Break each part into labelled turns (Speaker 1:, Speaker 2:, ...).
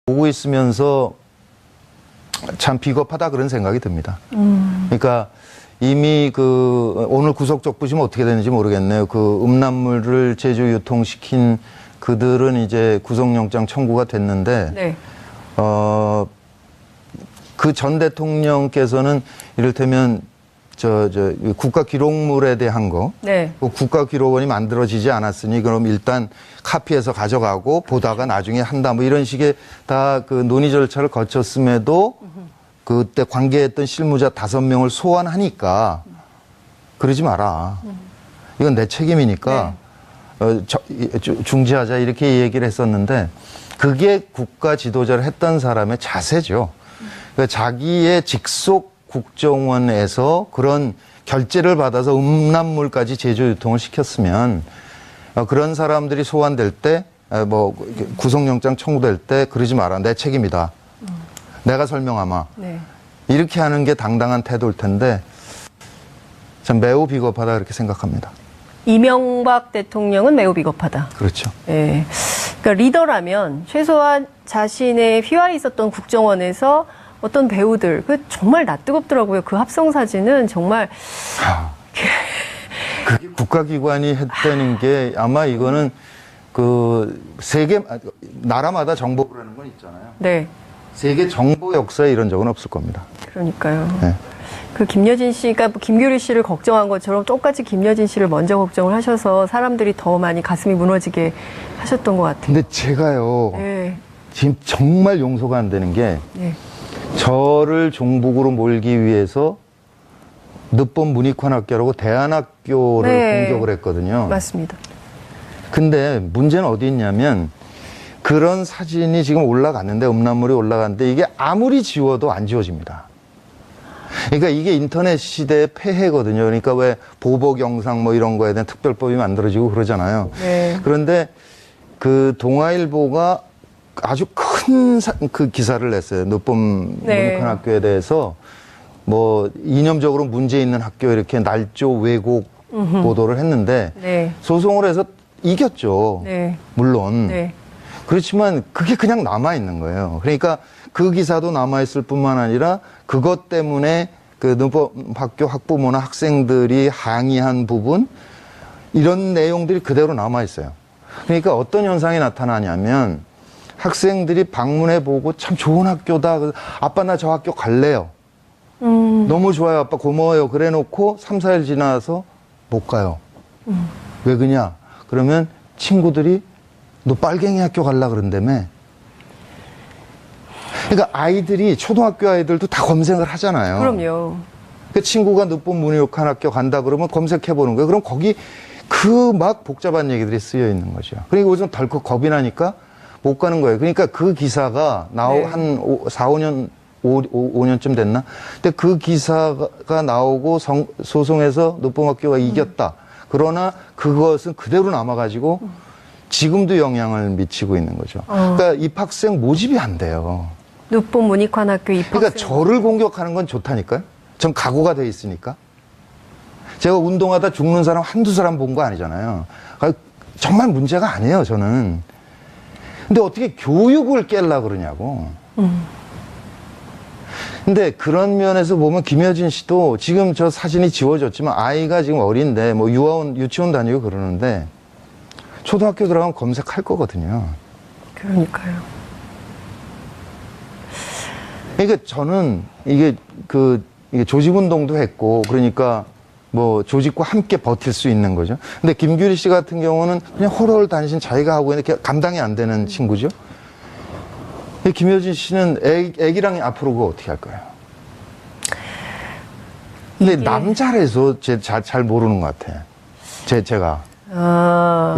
Speaker 1: 보고 있으면서 참 비겁하다 그런 생각이 듭니다. 그러니까 이미 오늘 구속적 부심은 어떻게 되는지 모르겠네요. 음란물을 제조 유통시킨 그들은 이제 구속영장 청구가 됐는데,
Speaker 2: 네.
Speaker 1: 그 전 대통령께서는 이를테면 국가기록물에 대한 거,
Speaker 2: 네.
Speaker 1: 국가기록원이 만들어지지 않았으니 그럼 일단 카피해서 가져가고 보다가 나중에 한다 뭐 이런 식의 다 논의 절차를 거쳤음에도 그때 관계했던 실무자 5명을 소환하니까 그러지 마라. 이건 내 책임이니까 중지하자 이렇게 얘기를 했었는데 그게 국가 지도자를 했던 사람의 자세죠. 그러니까 자기의 직속 국정원에서 그런 결재를 받아서 음란물까지 제조 유통을 시켰으면 그런 사람들이 소환될 때 구속영장 청구될 때 그러지 마라. 내 책임이다. 내가 설명하마.
Speaker 2: 네.
Speaker 1: 이렇게 하는 게 당당한 태도일 텐데 참 매우 비겁하다 그렇게 생각합니다.
Speaker 2: 이명박 대통령은 매우 비겁하다.
Speaker 1: 그렇죠.
Speaker 2: 네. 그러니까 리더라면 최소한 자신의 휘발이 있었던 국정원에서 어떤 배우들, 정말 낯뜨겁더라고요. 그 합성 사진은 정말.
Speaker 1: 그게 국가기관이 했다는 게 아마 이거는 나라마다 정보부라는 건 있잖아요.
Speaker 2: 네.
Speaker 1: 세계 정보 역사에 이런 적은 없을 겁니다.
Speaker 2: 그러니까요.
Speaker 1: 네.
Speaker 2: 김여진 씨가 김규리 씨를 걱정한 것처럼 똑같이 김여진 씨를 먼저 걱정을 하셔서 사람들이 더 많이 가슴이 무너지게 하셨던 것 같아요.
Speaker 1: 근데 제가요.
Speaker 2: 네.
Speaker 1: 지금 정말 용서가 안 되는 게
Speaker 2: 네.
Speaker 1: 저를 종북으로 몰기 위해서 늦봄 문익환학교라고 대안학교를
Speaker 2: 네.
Speaker 1: 공격을 했거든요.
Speaker 2: 맞습니다.
Speaker 1: 근데 문제는 어디 있냐면 그런 사진이 지금 올라갔는데 음란물이 올라갔는데 이게 아무리 지워도 안 지워집니다. 그러니까 이게 인터넷 시대의 폐해거든요. 그러니까 왜 보복 영상 뭐 이런 거에 대한 특별법이 만들어지고 그러잖아요.
Speaker 2: 네.
Speaker 1: 그런데 동아일보가 아주 큰 기사를 냈어요. 늦봄 문익환학교에 대해서 뭐 이념적으로 문제 있는 학교 이렇게 날조 왜곡 보도를 했는데
Speaker 2: 네.
Speaker 1: 소송을 해서 이겼죠.
Speaker 2: 네.
Speaker 1: 물론.
Speaker 2: 네.
Speaker 1: 그렇지만 그게 그냥 남아있는 거예요. 그러니까 그 기사도 남아있을 뿐만 아니라 그것 때문에 늦봄학교 학부모나 학생들이 항의한 부분 이런 내용들이 그대로 남아있어요. 그러니까 어떤 현상이 나타나냐면 학생들이 방문해보고 참 좋은 학교다. 아빠 나 저 학교 갈래요. 너무 좋아요. 아빠 고마워요. 그래 놓고 3, 4일 지나서 못 가요. 왜 그러냐? 그러면 친구들이 너 빨갱이 학교 갈라 그런다며. 그러니까 아이들이 초등학교 아이들도 다 검색을 하잖아요.
Speaker 2: 그럼요.
Speaker 1: 그 친구가 늦봄 문익환학교 간다 그러면 검색해보는 거예요. 그럼 거기 막 복잡한 얘기들이 쓰여 있는 거죠. 그러니까 우선 덜컥 겁이 나니까 못 가는 거예요. 그러니까 그 기사가
Speaker 2: 네.
Speaker 1: 한 4, 5년, 5년쯤 됐나? 근데 그 기사가 나오고 소송에서 늦봄학교가 이겼다. 그러나 그것은 그대로 남아가지고 지금도 영향을 미치고 있는 거죠. 그러니까 입학생 모집이 안 돼요.
Speaker 2: 늦봄 문익환학교 입학생.
Speaker 1: 그러니까 저를 공격하는 건 좋다니까요. 전 각오가 돼 있으니까. 제가 운동하다 죽는 사람 한두 사람 본 거 아니잖아요. 그러니까 정말 문제가 아니에요, 저는. 근데 어떻게 교육을 깨려고 그러냐고. 근데 그런 면에서 보면 김여진 씨도 지금 저 사진이 지워졌지만 아이가 지금 어린데 뭐 유치원 다니고 그러는데 초등학교 들어가면 검색할 거거든요.
Speaker 2: 그러니까요.
Speaker 1: 그러니까 저는 이게 조직운동도 했고 그러니까 뭐 조직과 함께 버틸 수 있는 거죠. 근데 김규리 씨 같은 경우는 그냥 홀홀 단신 자기가 하고 있는 게 감당이 안 되는 친구죠. 김여진 씨는 애기랑 앞으로 그거 어떻게 할 거예요? 근데 남자라서 잘 모르는 것 같아. 제가.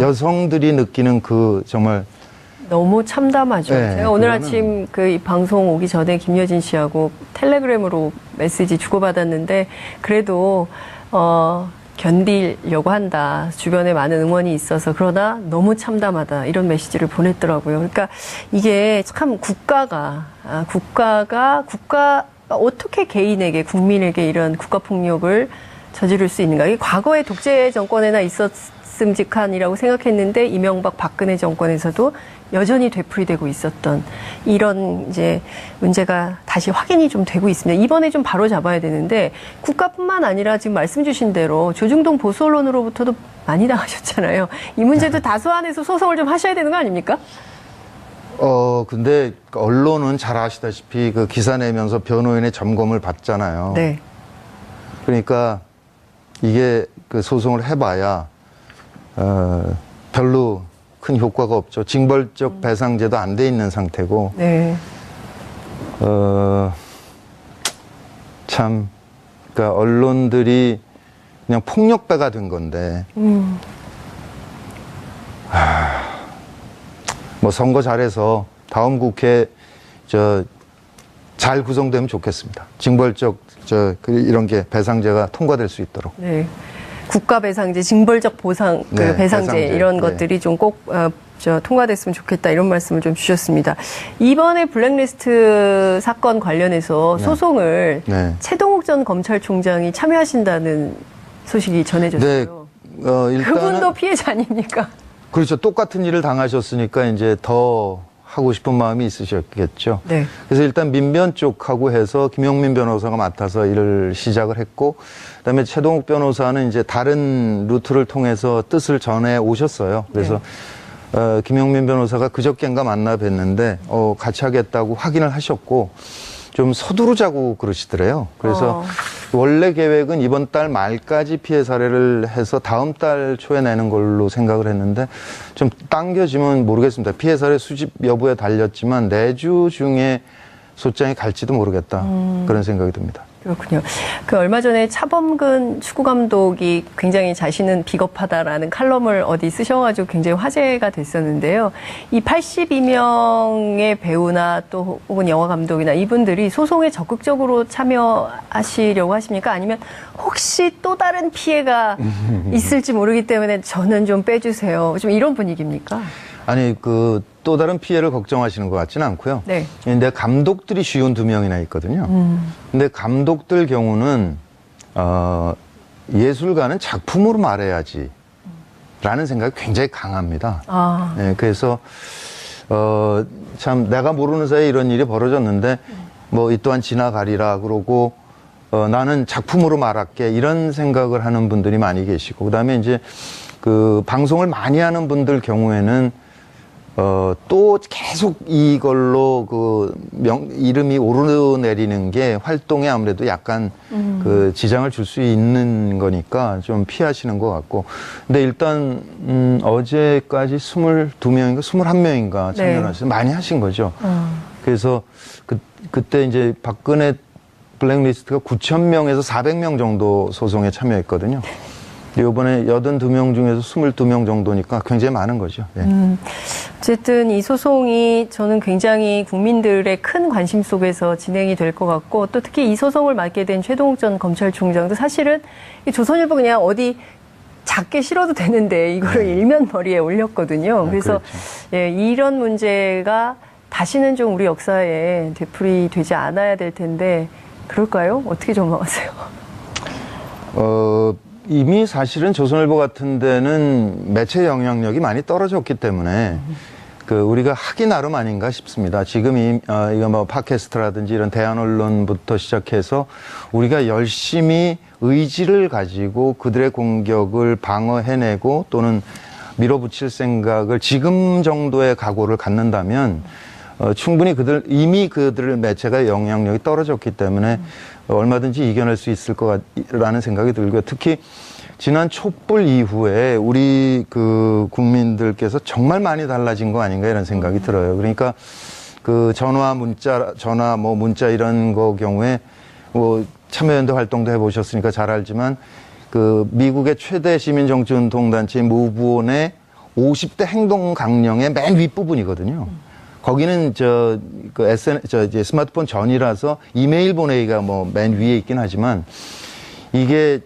Speaker 1: 여성들이 느끼는 정말.
Speaker 2: 너무 참담하죠.
Speaker 1: 네,
Speaker 2: 제가 오늘 아침 이 방송 오기 전에 김여진 씨하고 텔레그램으로 메시지 주고받았는데 그래도 견디려고 한다. 주변에 많은 응원이 있어서 그러나 너무 참담하다. 이런 메시지를 보냈더라고요. 그러니까 이게 참 국가가 어떻게 개인에게 국민에게 이런 국가폭력을 저지를 수 있는가? 이게 과거의 독재 정권에나 있었음직한이라고 생각했는데 이명박 박근혜 정권에서도 여전히 되풀이되고 있었던 이런 이제 문제가 다시 확인이 좀 되고 있습니다. 이번에 좀 바로 잡아야 되는데 국가뿐만 아니라 지금 말씀 주신 대로 조중동 보수 언론으로부터도 많이 당하셨잖아요. 이 문제도 다소안에서 소송을 좀 하셔야 되는 거 아닙니까?
Speaker 1: 근데 언론은 잘 아시다시피 그 기사 내면서 변호인의 점검을 받잖아요.
Speaker 2: 네.
Speaker 1: 그러니까 이게 그 소송을 해봐야 별로 큰 효과가 없죠. 징벌적 배상제도 안 돼 있는 상태고.
Speaker 2: 네.
Speaker 1: 참, 그러니까 언론들이 그냥 폭력배가 된 건데. 뭐 선거 잘해서 다음 국회 잘 구성되면 좋겠습니다. 징벌적 이런 게 배상제가 통과될 수 있도록.
Speaker 2: 네. 국가 배상제, 징벌적 보상,
Speaker 1: 네,
Speaker 2: 배상제 이런
Speaker 1: 네.
Speaker 2: 것들이 좀 꼭 통과됐으면 좋겠다 이런 말씀을 좀 주셨습니다. 이번에 블랙리스트 사건 관련해서 소송을
Speaker 1: 네.
Speaker 2: 최동욱 전 검찰총장이 참여하신다는 소식이 전해졌어요.
Speaker 1: 네.
Speaker 2: 그분도 피해자 아닙니까?
Speaker 1: 그렇죠. 똑같은 일을 당하셨으니까 이제 더 하고 싶은 마음이 있으셨겠죠.
Speaker 2: 네.
Speaker 1: 그래서 일단 민변 쪽하고 해서 김용민 변호사가 맡아서 일을 시작을 했고, 그다음에 최동욱 변호사는 이제 다른 루트를 통해서 뜻을 전해 오셨어요. 그래서 김용민 변호사가 그저께인가 만나 뵀는데 같이 하겠다고 확인을 하셨고 좀 서두르자고 그러시더래요. 그래서 원래 계획은 이번 달 말까지 피해 사례를 해서 다음 달 초에 내는 걸로 생각을 했는데 좀 당겨지면 모르겠습니다. 피해 사례 수집 여부에 달렸지만 내주 중에 소장이 갈지도 모르겠다. 그런 생각이 듭니다.
Speaker 2: 그렇군요. 그 얼마 전에 차범근 축구감독이 굉장히 자신은 비겁하다라는 칼럼을 어디 쓰셔가지고 굉장히 화제가 됐었는데요. 이 82명의 배우나 또 혹은 영화 감독이나 이분들이 소송에 적극적으로 참여하시려고 하십니까? 아니면 혹시 또 다른 피해가 있을지 모르기 때문에 저는 좀 빼주세요. 좀 이런 분위기입니까?
Speaker 1: 아니 또 다른 피해를 걱정하시는 것 같지는 않고요.
Speaker 2: 네.
Speaker 1: 근데 감독들이 52명이나 있거든요. 근데 감독들 경우는 예술가는 작품으로 말해야지 라는 생각이 굉장히 강합니다. 네, 그래서 참 내가 모르는 사이에 이런 일이 벌어졌는데 뭐 이 또한 지나가리라 그러고 나는 작품으로 말할게 이런 생각을 하는 분들이 많이 계시고 그다음에 이제 그 방송을 많이 하는 분들 경우에는 또 계속 이걸로 이름이 오르내리는 게 활동에 아무래도 약간 그 지장을 줄 수 있는 거니까 좀 피하시는 것 같고. 근데 일단, 어제까지 22명인가 21명인가 참여를 하셔서 많이 하신 거죠. 그래서 그때 이제 박근혜 블랙리스트가 9,000명에서 400명 정도 소송에 참여했거든요. 이번에 82명 중에서 22명 정도니까 굉장히 많은 거죠. 네.
Speaker 2: 어쨌든 이 소송이 저는 굉장히 국민들의 큰 관심 속에서 진행이 될 것 같고 또 특히 이 소송을 맡게 된 최동욱 전 검찰총장도 사실은 이 조선일보 그냥 어디 작게 실어도 되는데 이거를 일면 머리에 올렸거든요. 그래서
Speaker 1: 그렇죠.
Speaker 2: 예, 이런 문제가 다시는 좀 우리 역사에 되풀이되지 않아야 될 텐데 그럴까요? 어떻게 전망하세요?
Speaker 1: 이미 사실은 조선일보 같은 데는 매체 영향력이 많이 떨어졌기 때문에 우리가 하기 나름 아닌가 싶습니다. 지금 이거 뭐 팟캐스트라든지 이런 대한 언론부터 시작해서 우리가 열심히 의지를 가지고 그들의 공격을 방어해내고 또는 밀어붙일 생각을 지금 정도의 각오를 갖는다면 충분히 이미 그들 매체가 영향력이 떨어졌기 때문에 얼마든지 이겨낼 수 있을 거라는 생각이 들고요. 특히 지난 촛불 이후에 우리 국민들께서 정말 많이 달라진 거 아닌가 이런 생각이 들어요. 그러니까 전화 문자 이런 거 경우에 참여연대 활동도 해보셨으니까 잘 알지만 미국의 최대 시민정치운동단체 무브온의 50대 행동 강령의 맨 윗부분이거든요. 거기는 이제 스마트폰 전이라서 이메일 보내기가 맨 위에 있긴 하지만 이게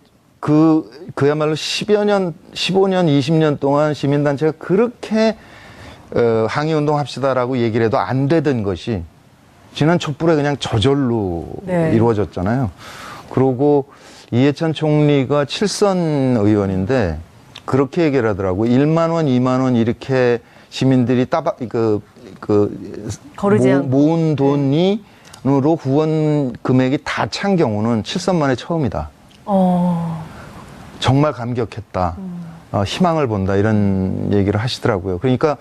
Speaker 1: 그야말로 10여 년, 15년, 20년 동안 시민단체가 그렇게 항의운동 합시다라고 얘기를 해도 안 되던 것이 지난 촛불에 그냥 저절로 이루어졌잖아요. 그러고 이해찬 총리가 7선 의원인데 그렇게 얘기를 하더라고요. 1만 원, 2만 원 이렇게 시민들이
Speaker 2: 거르지 않고.
Speaker 1: 모은 돈으로 후원 금액이 다 찬 경우는 7선 만에 처음이다. 정말 감격했다. 희망을 본다. 이런 얘기를 하시더라고요. 그러니까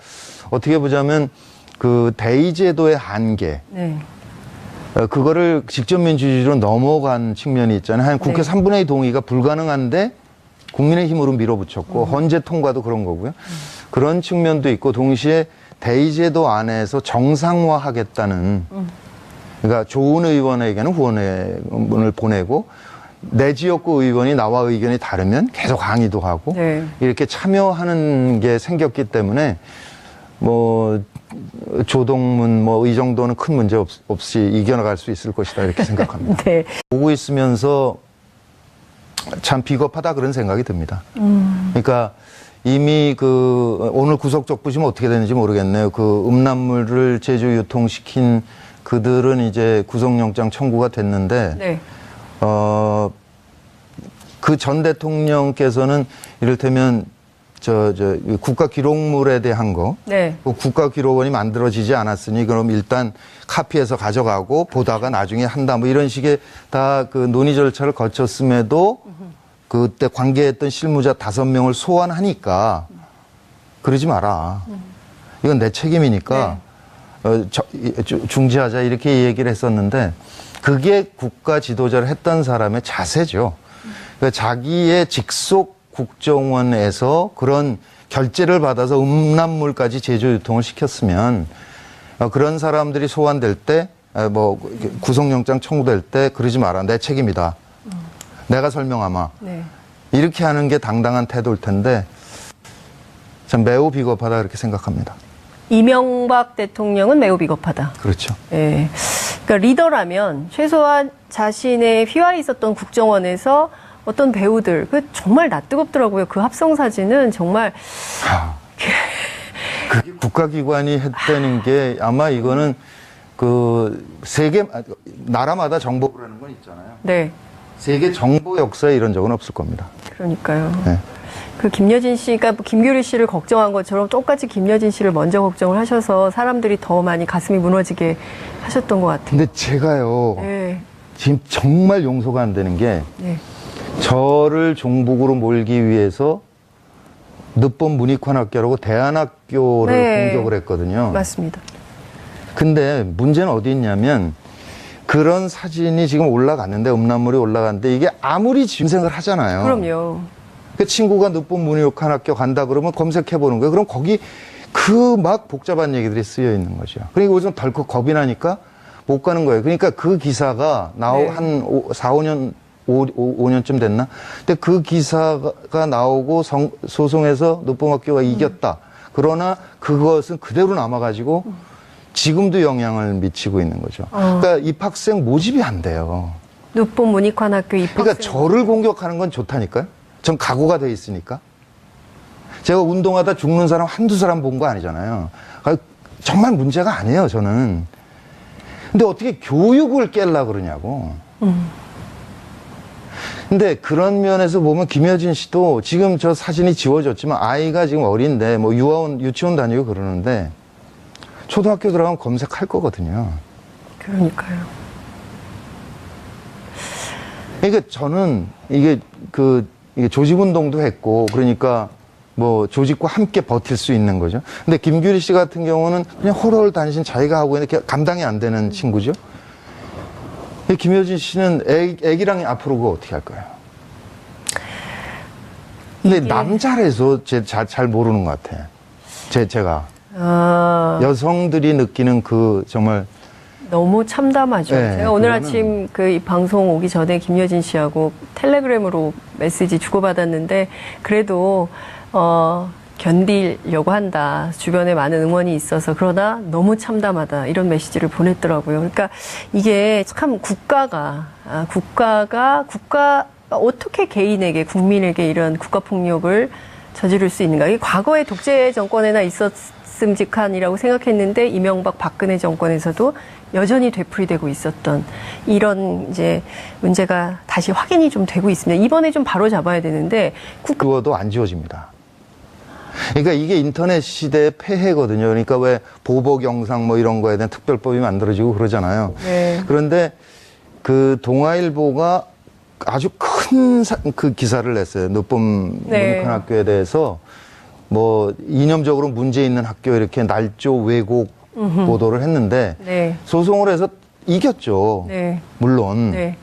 Speaker 1: 어떻게 보자면 그 대의제도의 한계.
Speaker 2: 네.
Speaker 1: 그거를 직접민주주의로 넘어간 측면이 있잖아요. 한 국회
Speaker 2: 네.
Speaker 1: 3분의 2 동의가 불가능한데 국민의힘으로 밀어붙였고 헌재 통과도 그런 거고요. 그런 측면도 있고 동시에 대의제도 안에서 정상화하겠다는 그러니까 좋은 의원에게는 후원을 보내고 내 지역구 의원이 나와 의견이 다르면 계속 항의도 하고
Speaker 2: 네.
Speaker 1: 이렇게 참여하는 게 생겼기 때문에 뭐 조동문 뭐 이 정도는 큰 문제 없이 이겨나갈 수 있을 것이다 이렇게 생각합니다.
Speaker 2: 네.
Speaker 1: 보고 있으면서 참 비겁하다 그런 생각이 듭니다. 그러니까 이미 그 오늘 구속적 부심 어떻게 되는지 모르겠네요. 그 음란물을 제조 유통시킨 그들은 이제 구속영장 청구가 됐는데
Speaker 2: 네.
Speaker 1: 그 전 대통령께서는 이를테면 국가 기록물에 대한 거,
Speaker 2: 네.
Speaker 1: 그 국가 기록원이 만들어지지 않았으니 그럼 일단 카피해서 가져가고 보다가 나중에 한다 뭐 이런 식의 다 그 논의 절차를 거쳤음에도 그때 관계했던 실무자 5명을 소환하니까 그러지 마라. 이건 내 책임이니까 중지하자 이렇게 얘기를 했었는데 그게 국가 지도자를 했던 사람의 자세죠. 그러니까 자기의 직속 국정원에서 그런 결재를 받아서 음란물까지 제조 유통을 시켰으면 그런 사람들이 소환될 때 뭐 구속영장 청구될 때 그러지 마라. 내 책임이다. 내가 설명하마.
Speaker 2: 네.
Speaker 1: 이렇게 하는 게 당당한 태도일 텐데 참 매우 비겁하다 그렇게 생각합니다.
Speaker 2: 이명박 대통령은 매우 비겁하다.
Speaker 1: 그렇죠.
Speaker 2: 예. 그러니까 리더라면 최소한 자신의 휘하에 있었던 국정원에서 어떤 배우들, 그 정말 낯뜨겁더라고요. 그 합성 사진은 정말.
Speaker 1: 그게 국가기관이 했다는 게 아마 이거는 그 세계, 나라마다 정보부라는 건 있잖아요.
Speaker 2: 네.
Speaker 1: 세계 정보 역사에 이런 적은 없을 겁니다.
Speaker 2: 그러니까요.
Speaker 1: 네.
Speaker 2: 그 김여진 씨가 김규리 씨를 걱정한 것처럼 똑같이 김여진 씨를 먼저 걱정을 하셔서 사람들이 더 많이 가슴이 무너지게 하셨던 것 같아요.
Speaker 1: 근데 제가요,
Speaker 2: 네.
Speaker 1: 지금 정말 용서가 안 되는 게
Speaker 2: 네.
Speaker 1: 저를 종북으로 몰기 위해서 늦본 문익환학교라고 대안학교를
Speaker 2: 네.
Speaker 1: 공격을 했거든요.
Speaker 2: 맞습니다.
Speaker 1: 근데 문제는 어디 있냐면 그런 사진이 지금 올라갔는데 음란물이 올라갔는데 이게 아무리 짐생을 하잖아요.
Speaker 2: 그럼요.
Speaker 1: 그 친구가 늦본 문익환학교 간다 그러면 검색해 보는 거예요. 그럼 거기 그 막 복잡한 얘기들이 쓰여 있는 거죠. 그러니까 요즘 덜컥 겁이 나니까 못 가는 거예요. 그러니까 그 기사가
Speaker 2: 네.
Speaker 1: 한 4, 5년 5년쯤 됐나? 근데 그 기사가 나오고 소송에서 늦봄학교가 이겼다. 그러나 그것은 그대로 남아가지고 지금도 영향을 미치고 있는 거죠. 그러니까 입학생 모집이 안 돼요.
Speaker 2: 늦봄 문익환학교 입학생.
Speaker 1: 그러니까 저를 공격하는 건 좋다니까요. 전 각오가 돼 있으니까. 제가 운동하다 죽는 사람 한두 사람 본 거 아니잖아요. 정말 문제가 아니에요, 저는. 근데 어떻게 교육을 깨려고 그러냐고. 근데 그런 면에서 보면 김여진 씨도 지금 저 사진이 지워졌지만 아이가 지금 어린데 뭐 유치원 다니고 그러는데 초등학교 들어가면 검색할 거거든요.
Speaker 2: 그러니까요.
Speaker 1: 그러니까 저는 이게 조직운동도 했고 그러니까 뭐 조직과 함께 버틸 수 있는 거죠. 근데 김규리 씨 같은 경우는 그냥 홀홀 단신 자기가 하고 있는데 감당이 안 되는 친구죠. 김여진 씨는 애기랑 앞으로 그거 어떻게 할 거예요? 근데 남자라서 잘 모르는 것 같아. 제가. 여성들이 느끼는 그 정말.
Speaker 2: 너무 참담하죠.
Speaker 1: 네,
Speaker 2: 제가 오늘
Speaker 1: 그거는...
Speaker 2: 아침 이 방송 오기 전에 김여진 씨하고 텔레그램으로 메시지 주고받았는데 그래도 견디려고 한다. 주변에 많은 응원이 있어서 그러나 너무 참담하다. 이런 메시지를 보냈더라고요. 그러니까 이게 참 국가가 어떻게 개인에게 국민에게 이런 국가폭력을 저지를 수 있는가? 이게 과거의 독재 정권에나 있었음직한이라고 생각했는데 이명박 박근혜 정권에서도 여전히 되풀이되고 있었던 이런 이제 문제가 다시 확인이 좀 되고 있습니다. 이번에 좀 바로 잡아야 되는데
Speaker 1: 지워도 안 지워집니다. 그러니까 이게 인터넷 시대의 폐해거든요. 그러니까 왜 보복 영상 뭐 이런 거에 대한 특별법이 만들어지고 그러잖아요.
Speaker 2: 네.
Speaker 1: 그런데 그 동아일보가 아주 큰 그 기사를 냈어요. 늦봄
Speaker 2: 네.
Speaker 1: 문익환 학교에 대해서 뭐 이념적으로 문제 있는 학교 이렇게 날조 왜곡 보도를 했는데
Speaker 2: 네.
Speaker 1: 소송을 해서 이겼죠.
Speaker 2: 네.
Speaker 1: 물론.
Speaker 2: 네.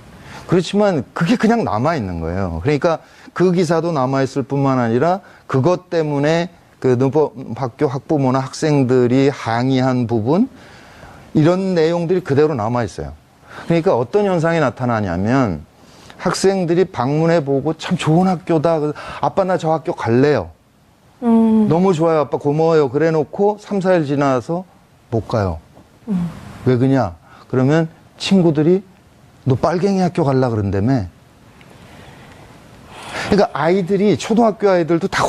Speaker 1: 그렇지만 그게 그냥 남아있는 거예요. 그러니까 그 기사도 남아있을 뿐만 아니라 그것 때문에 그 늦봄학교 학부모나 학생들이 항의한 부분 이런 내용들이 그대로 남아있어요. 그러니까 어떤 현상이 나타나냐면 학생들이 방문해 보고 참 좋은 학교다. 아빠 나 저 학교 갈래요. 너무 좋아요. 아빠 고마워요. 그래 놓고 3, 4일 지나서 못 가요. 왜 그러냐? 그러면 친구들이 너 빨갱이 학교 갈라 그런다며. 그러니까 아이들이 초등학교 아이들도 다